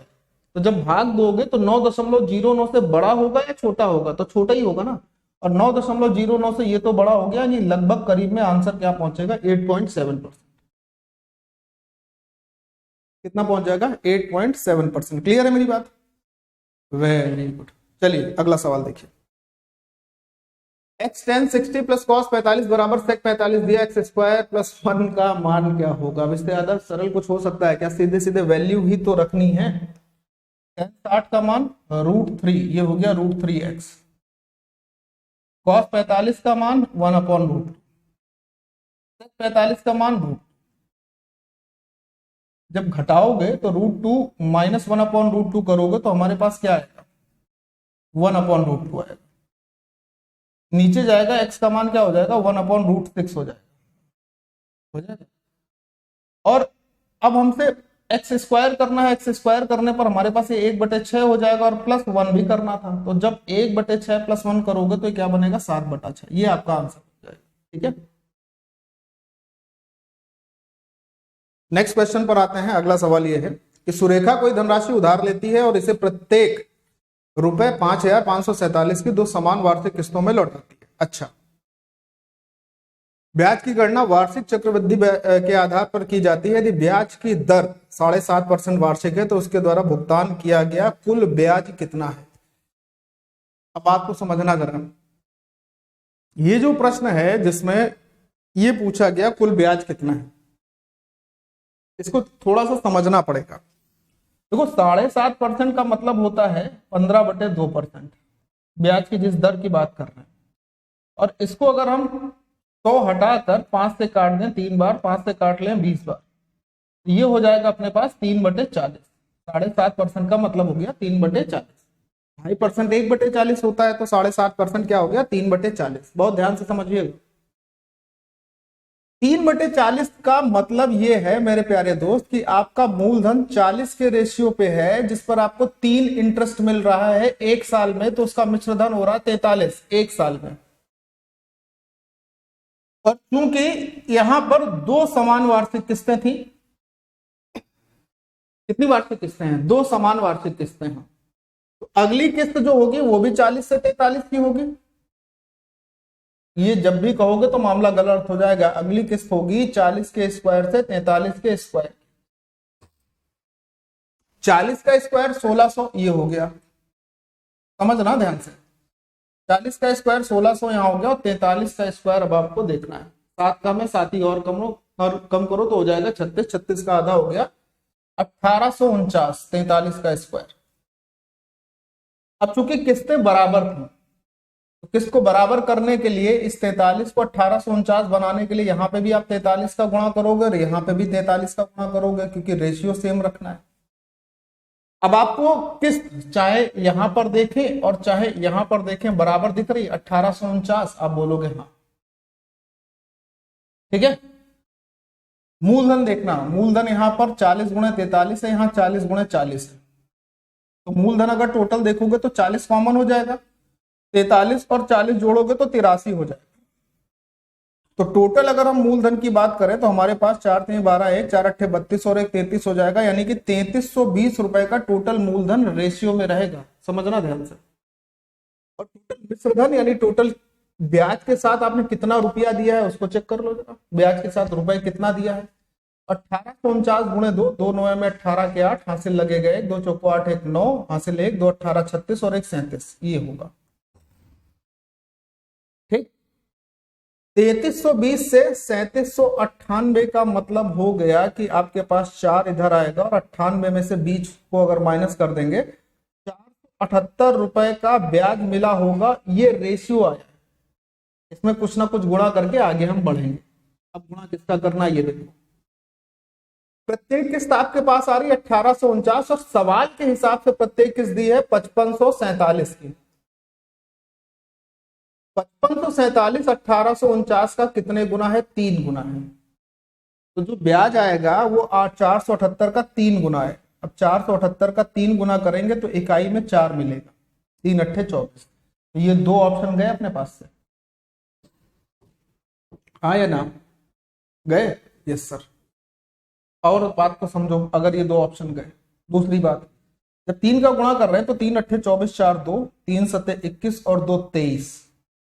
तो जब भाग दोगे तो 9.09 से बड़ा होगा या छोटा होगा, तो छोटा ही होगा ना, और 9.09 से ये तो बड़ा हो गया, यानी लगभग करीब में आंसर क्या पहुंचेगा, 8.7%। कितना पहुंच जाएगा, 8.7%। क्लियर है मेरी बात, वेरी गुड। चलिए अगला सवाल देखिए। x tan 60 प्लस cos 45 बराबर sec 45 दिया, x स्क्वायर प्लस 1 का मान क्या होगा। अब इससे ज्यादा सरल कुछ हो सकता है क्या, सीधे सीधे वैल्यू ही तो रखनी है। tan 60 का मान √3, ये हो गया √3x। cos 45 का मान 1/√2, sec 45 का मान √2। जब घटाओगे तो √2 माइनस 1/√2 करोगे तो हमारे पास क्या आएगा, 1/√2 आएगा। नीचे जाएगा x का मान क्या हो जाएगा, 1/√6 हो जाएगा। और अब हमसे एक्स स्क्वायर करना है, एक्स स्क्वायर करने पर हमारे पास ये 1/6 हो जाएगा और +1 भी करना था। तो जब 1/6 +1 करोगे तो क्या बनेगा, 7/6। ये आपका आंसर हो जाएगा। ठीक है, नेक्स्ट क्वेश्चन पर आते हैं। अगला सवाल ये है कि सुरेखा कोई धनराशि उधार लेती है और इसे प्रत्येक ₹5,547 की 2 समान वार्षिक किस्तों में लौटाती है। अच्छा, ब्याज की गणना वार्षिक चक्रवृद्धि के आधार पर की जाती है। यदि ब्याज की दर 7.5% वार्षिक है तो उसके द्वारा भुगतान किया गया कुल ब्याज कितना है। अब आपको समझना जरा, ये जो प्रश्न है जिसमें ये पूछा गया कुल ब्याज कितना है, इसको थोड़ा सा समझना पड़ेगा। देखो 7.5% का मतलब होता है 15/2%, ब्याज की जिस दर की बात कर रहे हैं। और इसको अगर हम 100 हटाकर 5 से काट दें 3 बार, 5 से काट लें 20 बार, ये हो जाएगा अपने पास 3/40। 7.5% का मतलब हो गया 3/40। 2.5% 1/40 होता है, तो 7.5% क्या हो गया, 3/40। बहुत ध्यान से समझिएगा। 3/40 का मतलब ये है मेरे प्यारे दोस्त कि आपका मूलधन 40 के रेशियो पे है, जिस पर आपको 3 इंटरेस्ट मिल रहा है 1 साल में, तो उसका मिश्रधन हो रहा है 43 1 साल में। और क्योंकि यहां पर 2 समान वार्षिक किस्तें थी, कितनी वार्षिक किस्तें हैं, 2 समान वार्षिक किस्तें हैं, तो अगली किस्त जो होगी वो भी 40 से 43 की होगी। ये जब भी कहोगे तो मामला गलत हो जाएगा। अगली किस्त होगी 40 के स्क्वायर से 43 के स्क्वायर। 40 का स्क्वायर 1600, ये हो गया, समझना ध्यान से। 40 का स्क्वायर 1600 यहां हो गया, और 43 का स्क्वायर अब आपको देखना है। 7 का में 7 ही और कम करो तो हो जाएगा 36। 36 का आधा हो गया 1849, 43 का स्क्वायर। अब चूंकि किस्तें बराबर थी, तो किस्त को बराबर करने के लिए इस 43 को 1849 बनाने के लिए यहां पे भी आप 43 का गुणा करोगे और यहां पे भी 43 का गुणा करोगे, क्योंकि रेशियो सेम रखना है। अब आपको किस्त चाहे यहां पर देखें और चाहे यहां पर देखें बराबर दिख रही 1849, आप बोलोगे हाँ। ठीक है, मूलधन देखना, मूलधन यहां पर 40 गुणे 43 है, यहां 40 गुणे 40 है, तो मूलधन अगर टोटल देखोगे तो 40 कॉमन हो जाएगा, 43 और 40 जोड़ोगे तो 83 हो जाएगा। तो टोटल अगर हम मूलधन की बात करें तो हमारे पास 4 3 12 1 4 8 32 और 1 33 हो जाएगा, यानी कि 3320 रुपए का टोटल मूलधन रेशियो में रहेगा। समझना ध्यान से। और टोटल मिश्रधन यानी टोटल ब्याज के साथ आपने कितना रुपया दिया है उसको चेक कर लो जरा, ब्याज के साथ रुपए कितना दिया है। 1849 गुणे 2, 2 9 में 18 के 8 हासिल लगे गए, 2 चौको 8 1 9 हासिल 1 2 18 36 और 1 37, ये होगा। ठीक, 3320 से 3798 का मतलब हो गया कि आपके पास 4 इधर आएगा और 98 में से 20 को अगर माइनस कर देंगे 478 रुपए का ब्याज मिला होगा। ये रेशियो आया, इसमें कुछ ना कुछ गुणा करके आगे हम बढ़ेंगे। अब गुणा किसका करना ये देखो। प्रत्येक किस्त आपके पास आ रही है 1849 और सवाल के हिसाब से प्रत्येक किस्त दी है 5547 की। 5547 1849 का कितने गुना है, 3 गुना है। तो जो ब्याज आएगा वो 478 का 3 गुना है। अब 478 का 3 गुना करेंगे तो इकाई में 4 मिलेगा, 3 अट्ठे 24। तो ये 2 ऑप्शन गए अपने पास से, हाँ या ना गए, यस सर। और बात को समझो, अगर ये 2 ऑप्शन गए। दूसरी बात, जब 3 का गुणा कर रहे हैं तो 3 अट्ठे 24 4 2, 3 सत्ते 21 और 2 23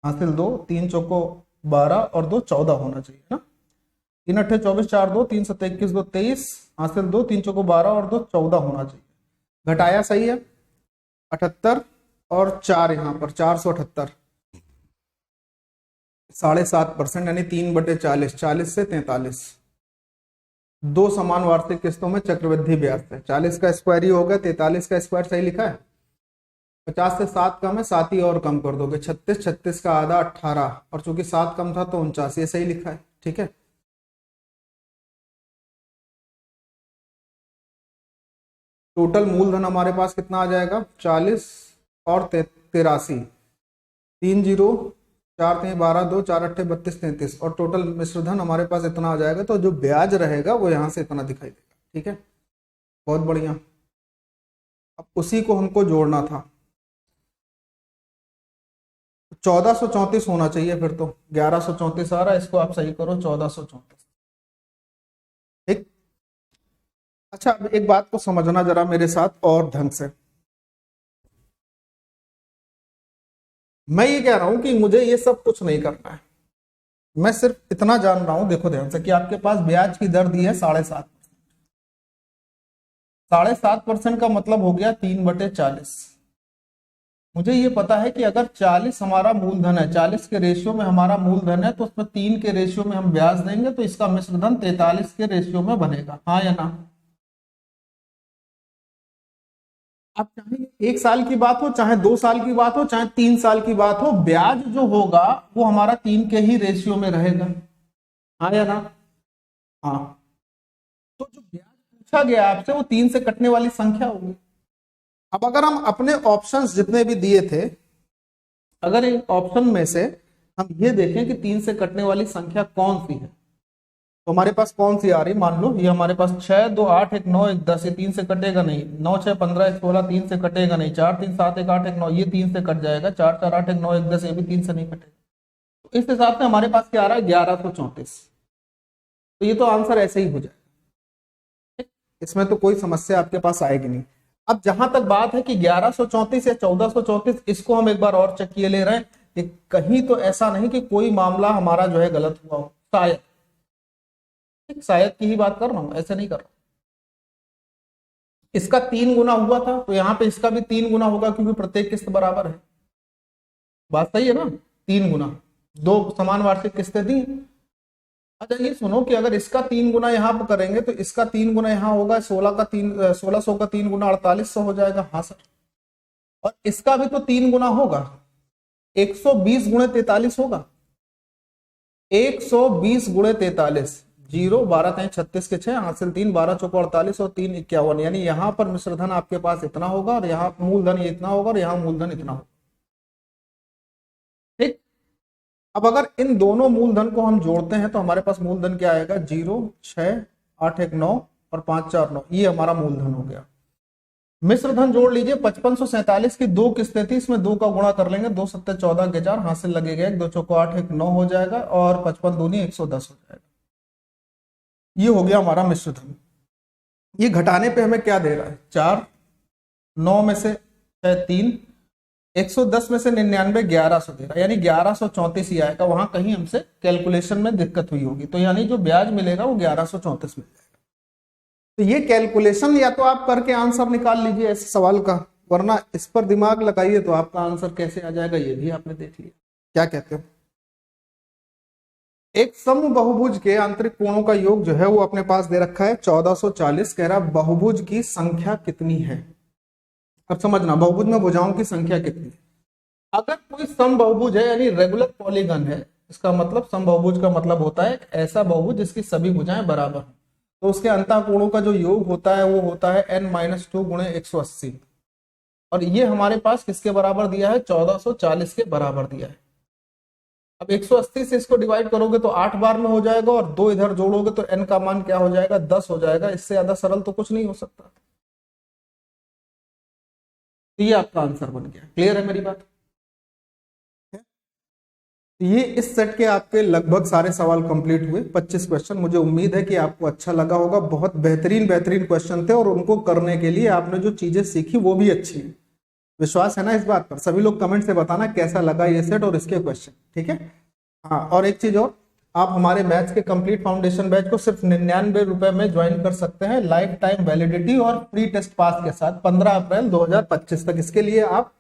हासिल 2, 3 चौको 12 और 2 14 होना चाहिए ना। 3 अट्ठे 24 4 2, 3 सत्ते 21 2 23 हासिल 2, 3 चौको 12 और 2 14 होना चाहिए। घटाया सही है 78 और 4 यहाँ पर 478, 7.5% यानी 3/40, 40 से 43। दो समान वार्षिक किस्तों में चक्रवृद्धि ब्याज है। 40 का स्क्वायर ही होगा, 43 का स्क्वायर सही लिखा है। 50 से 7 कम है, 7 ही और कम कर दोगे, 36, 36 का आधा 18, और चूंकि 7 कम था तो 49, ये सही लिखा है। ठीक है, टोटल मूलधन हमारे पास कितना आ जाएगा, 40 और 83, 3 जीरो, 4 3 12, 2 4 8 32 33, और टोटल मिश्रधन हमारे पास इतना आ जाएगा। तो जो ब्याज रहेगा वो यहाँ से इतना दिखाई देगा। ठीक है, बहुत बढ़िया। अब उसी को हमको जोड़ना था, 1434 होना चाहिए फिर तो, 1134 आ रहा है, इसको आप सही करो 1434। ठीक, अच्छा अब एक बात को समझना जरा मेरे साथ और ढंग से। मैं ये कह रहा हूं कि मुझे ये सब कुछ नहीं करना है, मैं सिर्फ इतना जान रहा हूं, देखो ध्यान से, कि आपके पास ब्याज की दर दी है 7.5%। 7.5% का मतलब हो गया 3/40। मुझे ये पता है कि अगर 40 हमारा मूलधन है, 40 के रेशियो में हमारा मूलधन है, तो उसमें 3 के रेशियो में हम ब्याज देंगे, तो इसका मिश्रधन 43 के रेशियो में बनेगा। हाँ या ना? अब चाहे 1 साल की बात हो, चाहे 2 साल की बात हो, चाहे 3 साल की बात हो, ब्याज जो होगा वो हमारा 3 के ही रेशियो में रहेगा। हाँ या ना? हाँ, तो जो ब्याज पूछा गया आपसे वो 3 से कटने वाली संख्या होगी। अब अगर हम अपने ऑप्शंस जितने भी दिए थे, अगर इन ऑप्शन में से हम ये देखें कि 3 से कटने वाली संख्या कौन सी है, तो हमारे पास कौन सी आ रही, मान लो ये हमारे पास 6 2 8 1 9 1 10, ये 3 से कटेगा नहीं। 9 6 15 1 16, 3 से कटेगा नहीं। 4 3 7 1 8 1 9, ये 3 से कट जाएगा। 4 4 8 1 9 1 10, ये भी 3 से नहीं कटेगा। तो इस हिसाब से हमारे पास क्या आ रहा है, 1134। तो ये तो आंसर ऐसे ही हो जाएगा, इसमें तो कोई समस्या आपके पास आएगी नहीं। अब जहां तक बात है कि 1134 या 1434, इसको हम एक बार और चेक किए ले रहे हैं कि कहीं तो ऐसा नहीं कि कोई मामला हमारा जो है गलत हुआ हो, शायद की ही बात कर रहा हूं, ऐसे नहीं कर रहा। इसका 3 गुना हुआ था, तो यहाँ पे इसका भी 3 गुना होगा, क्योंकि प्रत्येक किस्त बराबर है। बात सही है ना? 3 गुना, 2 समान वार्षिक किस्तें दी। अच्छा ये सुनो कि अगर इसका 3 गुना यहाँ पर करेंगे तो इसका 3 गुना यहाँ होगा, 1600 का 3 गुना 4800 हो जाएगा। हाँ सर, और इसका भी तो 3 गुना होगा, 120 गुणे 43 होगा। 120 गुणे 43, 0 12 3 36 के 6, हासिल 3 12 चौको 48 और 3 51, यानी यहाँ पर मिश्रधन आपके पास इतना होगा, और यहाँ मूलधन ये इतना होगा, और यहाँ मूलधन इतना होगा। ठीक, अब अगर इन दोनों मूलधन को हम जोड़ते हैं तो हमारे पास मूलधन क्या आएगा, 0 6 8 1 9 और 5 4 9, ये हमारा मूलधन हो गया। मिश्रधन जोड़ लीजिए, 5547 की 2 किस्तें थी, इसमें 2 का गुणा कर लेंगे, 2 7 14 के 4, हासिल लगेगा 1, 2 चौको 8 1 9 हो जाएगा, और 55 दूनी 110 हो जाएगा। ये हो गया हमारा मिश्रधन। ये घटाने पे हमें क्या दे रहा है, 4, 9 में से 6 3, 110 में से 99, 1100 दे रहा है, यानी 1134 ही आएगा। वहां कहीं हमसे कैलकुलेशन में दिक्कत हुई होगी, तो यानी जो ब्याज मिलेगा वो 1134 मिल जाएगा। तो ये कैलकुलेशन या तो आप करके आंसर निकाल लीजिए ऐसे सवाल का, वरना इस पर दिमाग लगाइए तो आपका आंसर कैसे आ जाएगा ये भी आपने देख लिया। क्या कहते हो? एक समबहुभुज के आंतरिक कोणों का योग जो है वो अपने पास दे रखा है 1440। कह रहा बहुभुज की संख्या कितनी है। अब समझना, बहुभुज में भुजाओं की संख्या कितनी है। अगर कोई समबहुभुज है यानी रेगुलर पॉलीगन है, इसका मतलब समबहुभुज का मतलब होता है ऐसा बहुभुज जिसकी सभी भुजाएं बराबर हैं, तो उसके अंतःकोणों का जो योग होता है वो होता है n-2 गुणे 180, और ये हमारे पास किसके बराबर दिया है, 1440 के बराबर दिया है। अब 180 से इसको डिवाइड करोगे तो 8 बार में हो जाएगा, और 2 इधर जोड़ोगे तो n का मान क्या हो जाएगा, 10 हो जाएगा। इससे ज्यादा सरल तो कुछ नहीं हो सकता। ये आपका आंसर बन गया। क्लियर है मेरी बात? ये इस सेट के आपके लगभग सारे सवाल कंप्लीट हुए, 25 क्वेश्चन। मुझे उम्मीद है कि आपको अच्छा लगा होगा। बहुत बेहतरीन क्वेश्चन थे, और उनको करने के लिए आपने जो चीजें सीखी वो भी अच्छी है। विश्वास है ना इस बात पर? सभी लोग कमेंट से बताना कैसा लगा ये सेट और इसके क्वेश्चन, ठीक है? हाँ, और एक चीज और, आप हमारे मैथ्स के कंप्लीट फाउंडेशन बैच को सिर्फ 99 रुपए में ज्वाइन कर सकते हैं, लाइफ टाइम वैलिडिटी और फ्री टेस्ट पास के साथ 15 अप्रैल 2025 तक। इसके लिए आप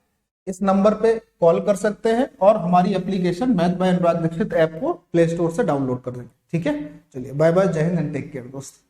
इस नंबर पे कॉल कर सकते हैं, और हमारी application math by Anurag Dikshit app को प्ले स्टोर से डाउनलोड कर लेंगे। ठीक है, चलिए बाय बाय, जय हिंद एंड टेक केयर दोस्त।